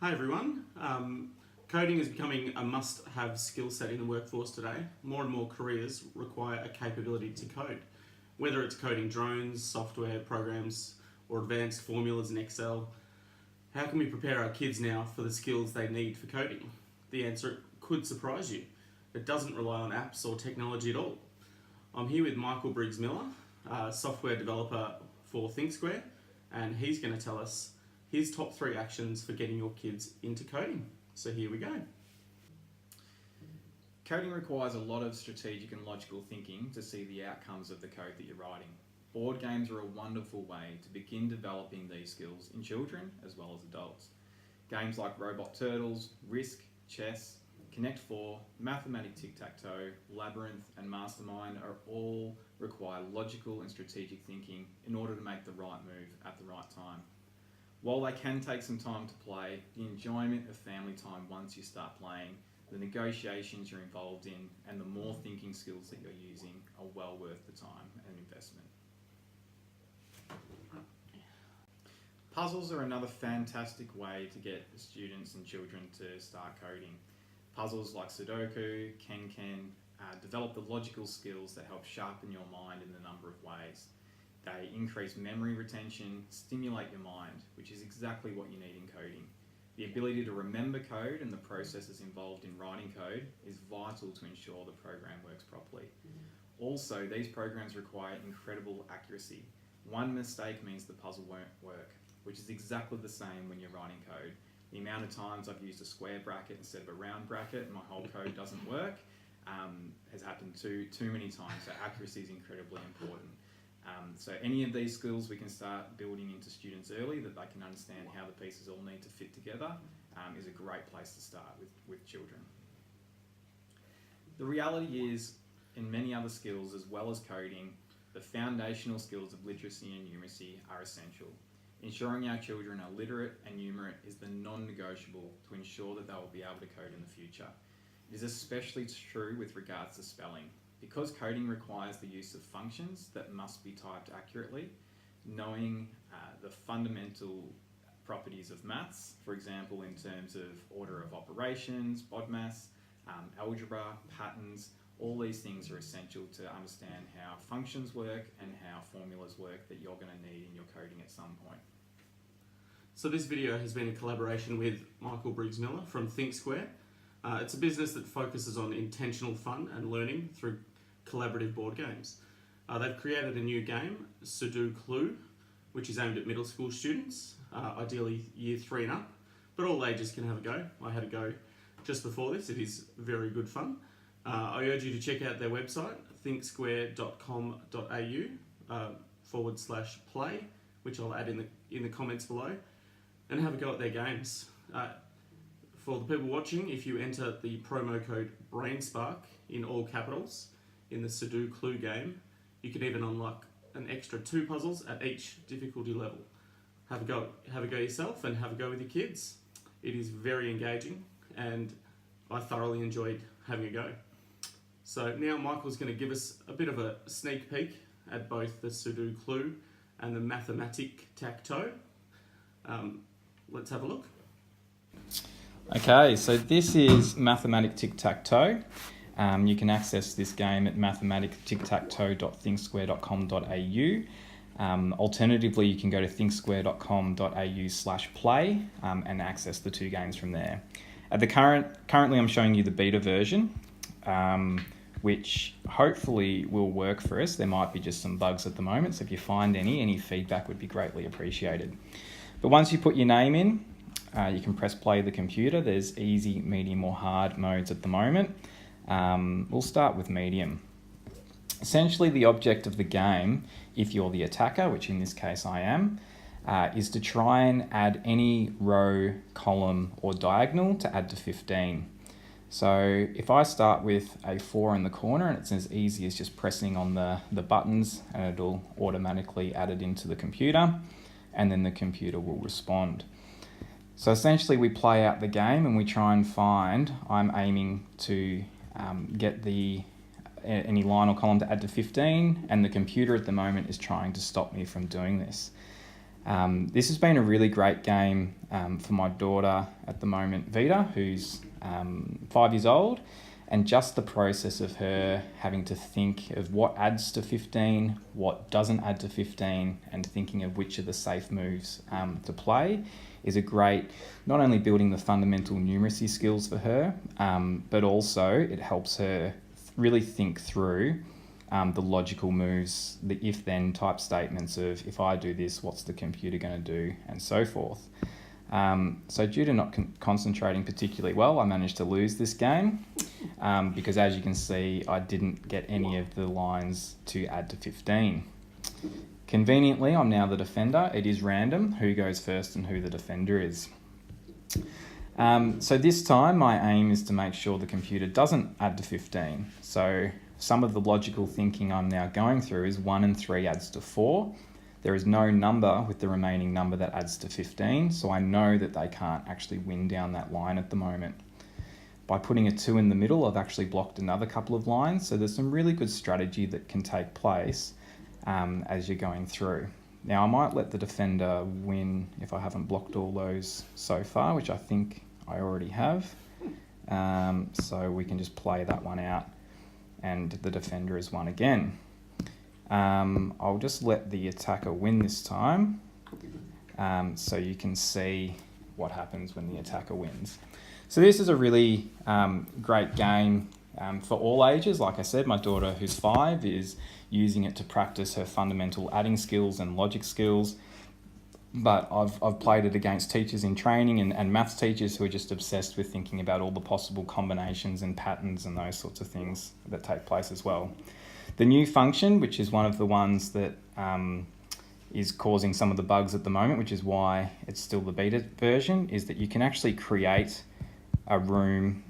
Hi everyone. Coding is becoming a must-have skill set in the workforce today. More and more careers require a capability to code. Whether it's coding drones, software, programs, or advanced formulas in Excel, how can we prepare our kids now for the skills they need for coding? The answer could surprise you. It doesn't rely on apps or technology at all. I'm here with Michael Briggs-Miller, a software developer for ThinkSquare, and he's going to tell us his top 3 actions for getting your kids into coding. So here we go. Coding requires a lot of strategic and logical thinking to see the outcomes of the code that you're writing. Board games are a wonderful way to begin developing these skills in children as well as adults. Games like Robot Turtles, Risk, Chess, Connect 4, Mathematic Tic-Tac-Toe, Labyrinth and Mastermind are all require logical and strategic thinking in order to make the right move at the right time. While they can take some time to play, the enjoyment of family time once you start playing, the negotiations you're involved in, and the more thinking skills that you're using are well worth the time and investment. Puzzles are another fantastic way to get students and children to start coding. Puzzles like Sudoku, Ken develop the logical skills that help sharpen your mind in a number of ways. They increase memory retention, stimulate your mind, which is exactly what you need in coding. The ability to remember code and the processes involved in writing code is vital to ensure the program works properly. Also, these programs require incredible accuracy. One mistake means the puzzle won't work, which is exactly the same when you're writing code. The amount of times I've used a square bracket instead of a round bracket and my whole code doesn't work has happened too many times, so accuracy is incredibly important. So any of these skills we can start building into students early that they can understand how the pieces all need to fit together is a great place to start with children. The reality is, in many other skills as well as coding, the foundational skills of literacy and numeracy are essential. Ensuring our children are literate and numerate is the non-negotiable to ensure that they will be able to code in the future. It is especially true with regards to spelling. Because coding requires the use of functions that must be typed accurately, knowing the fundamental properties of maths, for example in terms of order of operations, BODMAS, algebra, patterns, all these things are essential to understand how functions work and how formulas work that you're going to need in your coding at some point. So this video has been a collaboration with Michael Briggs-Miller from ThinkSquare. It's a business that focuses on intentional fun and learning through collaborative board games. They've created a new game, Sudoku, which is aimed at middle school students, ideally year 3 and up, but all ages can have a go. I had a go just before this. It is very good fun. I urge you to check out their website, thinksquare.com.au/play, which I'll add in the comments below, and have a go at their games. For the people watching, if you enter the promo code BRAINSPARK in all capitals in the Sudoku game, you can even unlock an extra 2 puzzles at each difficulty level. Have a go yourself and have a go with your kids. It is very engaging and I thoroughly enjoyed having a go. So now Michael's going to give us a bit of a sneak peek at both the Sudoku and the Mathematic Tic-Tac-Toe. Let's have a look. Okay, so this is Mathematic Tic-Tac-Toe. You can access this game at mathematictictactoe.thinksquare.com.au. Alternatively, you can go to thinksquare.com.au/play and access the 2 games from there. Currently I'm showing you the beta version, which hopefully will work for us. There might be just some bugs at the moment, so if you find any feedback would be greatly appreciated. But once you put your name in, you can press play the computer. There's easy, medium or hard modes at the moment. We'll start with medium. Essentially the object of the game, if you're the attacker, which in this case I am, is to try and add any row, column or diagonal to add to 15. So if I start with a 4 in the corner, and it's as easy as just pressing on the buttons and it'll automatically add it into the computer, and then the computer will respond. So essentially we play out the game and we try and find, I'm aiming to get any line or column to add to 15, and the computer at the moment is trying to stop me from doing this. This has been a really great game for my daughter at the moment, Vita, who's 5 years old, and just the process of her having to think of what adds to 15, what doesn't add to 15, and thinking of which are the safe moves to play is a great, not only building the fundamental numeracy skills for her, but also it helps her really think through the logical moves, the if-then type statements of if I do this, what's the computer going to do, and so forth. So due to not concentrating particularly well, I managed to lose this game because, as you can see, I didn't get any of the lines to add to 15. Conveniently, I'm now the defender. It is random who goes first and who the defender is. So this time my aim is to make sure the computer doesn't add to 15. So some of the logical thinking I'm now going through is 1 and 3 adds to 4. There is no number with the remaining number that adds to 15, so I know that they can't actually win down that line at the moment. By putting a 2 in the middle, I've actually blocked another couple of lines, so there's some really good strategy that can take place as you're going through. Now I might let the defender win if I haven't blocked all those so far, which I think I already have. So we can just play that one out and the defender is won again. I'll just let the attacker win this time so you can see what happens when the attacker wins. So this is a really great game for all ages. Like I said, my daughter who's 5 is using it to practice her fundamental adding skills and logic skills. But I've played it against teachers in training and maths teachers who are just obsessed with thinking about all the possible combinations and patterns and those sorts of things that take place as well. The new function, which is one of the ones that is causing some of the bugs at the moment, which is why it's still the beta version, is that you can actually create a room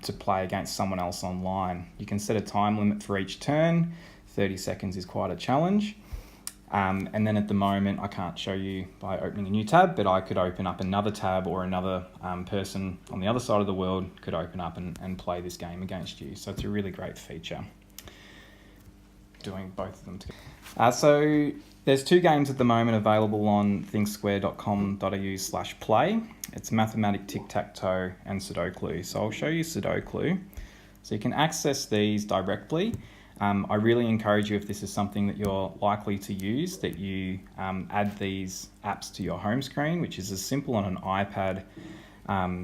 to play against someone else online. You can set a time limit for each turn. 30 seconds is quite a challenge. And then at the moment, I can't show you by opening a new tab, but I could open up another tab or another person on the other side of the world could open up and play this game against you. So it's a really great feature, doing both of them together. So there's 2 games at the moment available on thinksquare.com.au/play. It's Mathematic Tic-Tac-Toe and Sudoku. So I'll show you Sudoku. So you can access these directly. I really encourage you, if this is something that you're likely to use, that you add these apps to your home screen, which is as simple on an iPad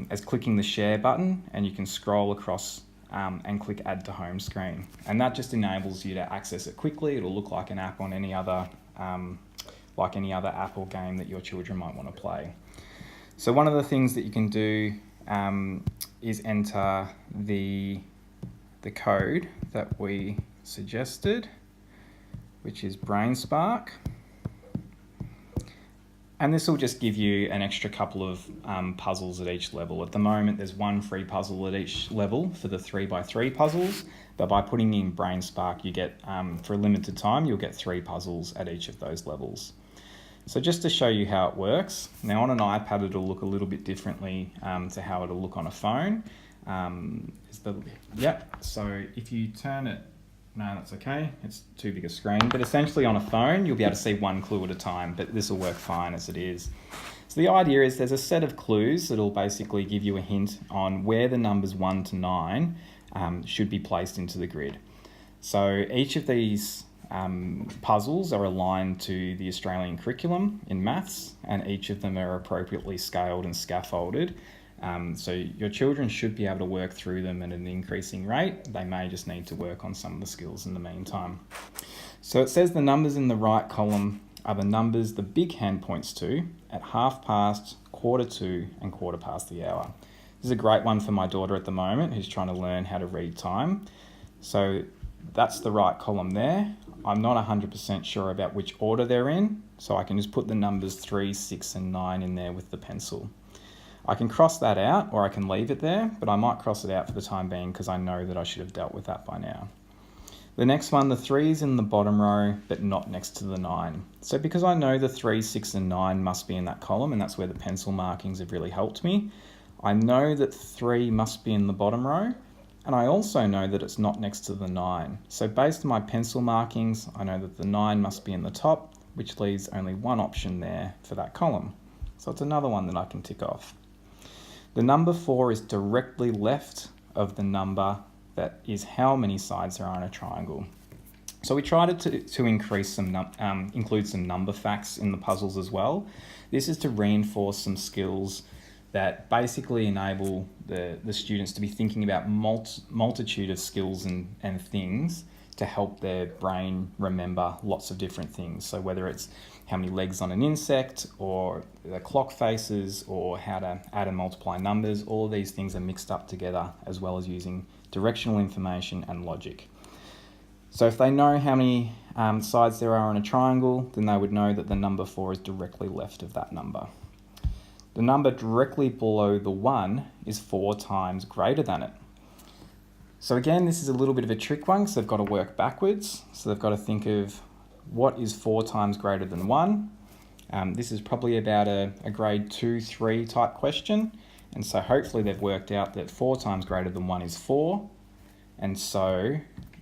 as clicking the share button, and you can scroll across and click add to home screen. And that just enables you to access it quickly. It'll look like an app on any other, like any other app or game that your children might want to play. So one of the things that you can do is enter the code that we suggested, which is BrainSpark. And this will just give you an extra couple of puzzles at each level. At the moment, there's 1 free puzzle at each level for the 3x3 puzzles, but by putting in BrainSpark, you get, for a limited time, you'll get 3 puzzles at each of those levels. So just to show you how it works, now on an iPad, it'll look a little bit differently to how it'll look on a phone. So if you turn it, no, that's okay, it's too big a screen, but essentially on a phone you'll be able to see 1 clue at a time, but this will work fine as it is. So the idea is there's a set of clues that'll basically give you a hint on where the numbers 1 to 9 should be placed into the grid. So each of these puzzles are aligned to the Australian curriculum in maths, and each of them are appropriately scaled and scaffolded. So your children should be able to work through them at an increasing rate. They may just need to work on some of the skills in the meantime. So it says the numbers in the right column are the numbers the big hand points to at 1/2 past, 1/4 to, and 1/4 past the hour. This is a great one for my daughter at the moment who's trying to learn how to read time. So that's the right column there. I'm not 100% sure about which order they're in, so I can just put the numbers 3, 6, and 9 in there with the pencil. I can cross that out or I can leave it there, but I might cross it out for the time being because I know that I should have dealt with that by now. The next one, the 3 is in the bottom row, but not next to the 9. So because I know the 3, 6, and 9 must be in that column, and that's where the pencil markings have really helped me, I know that 3 must be in the bottom row, and I also know that it's not next to the 9. So based on my pencil markings, I know that the 9 must be in the top, which leaves only one option there for that column. So it's another one that I can tick off. The number 4 is directly left of the number that is how many sides there are in a triangle. So we tried to increase some include some number facts in the puzzles as well. This is to reinforce some skills that basically enable the students to be thinking about multitude of skills and things to help their brain remember lots of different things. So whether it's how many legs on an insect, or the clock faces, or how to add and multiply numbers, all of these things are mixed up together, as well as using directional information and logic. So if they know how many sides there are in a triangle, then they would know that the number 4 is directly left of that number. The number directly below the 1 is 4 times greater than it. So again, this is a little bit of a trick one, because they've got to work backwards. So they've got to think of what is 4 times greater than 1. This is probably about a grade 2, 3 type question. And so hopefully they've worked out that 4 times greater than 1 is 4. And so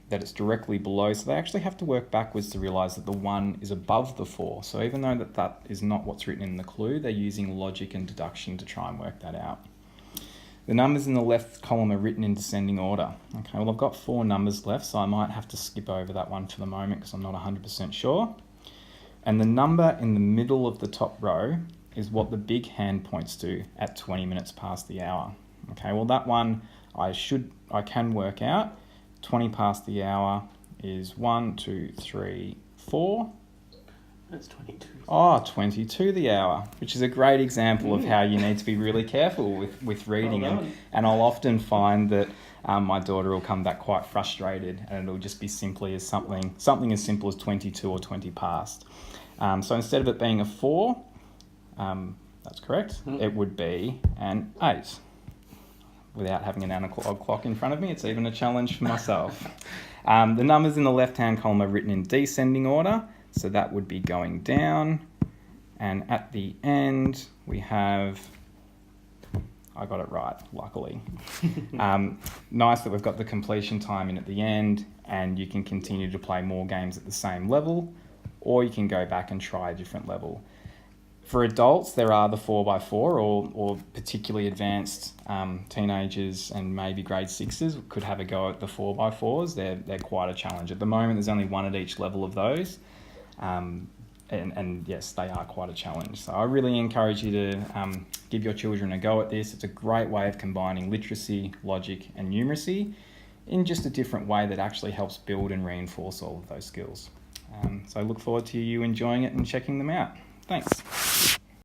that it's directly below. So they actually have to work backwards to realise that the 1 is above the 4. So even though that is not what's written in the clue, they're using logic and deduction to try and work that out. The numbers in the left column are written in descending order. Okay, well I've got 4 numbers left, so I might have to skip over that one for the moment because I'm not 100% sure. And the number in the middle of the top row is what the big hand points to at 20 minutes past the hour. Okay, well that one I can work out. 20 past the hour is 1, 2, 3, 4. That's 22. Oh, 22 the hour, which is a great example of how you need to be really careful with reading. Well done. And I'll often find that my daughter will come back quite frustrated, and it'll just be simply as something as simple as 22 or 20 past. So instead of it being a 4, that's correct, it would be an 8. Without having an analog clock in front of me, it's even a challenge for myself. The numbers in the left-hand column are written in descending order, so that would be going down. And at the end, we have, I got it right, luckily. Nice that we've got the completion time in at the end, and you can continue to play more games at the same level, or you can go back and try a different level. For adults, there are the 4x4 or particularly advanced teenagers and maybe grade 6s could have a go at the 4x4s. They're quite a challenge. At the moment, there's only one at each level of those. And yes, they are quite a challenge. So I really encourage you to give your children a go at this. It's a great way of combining literacy, logic and numeracy in just a different way that actually helps build and reinforce all of those skills. So I look forward to you enjoying it and checking them out. Thanks.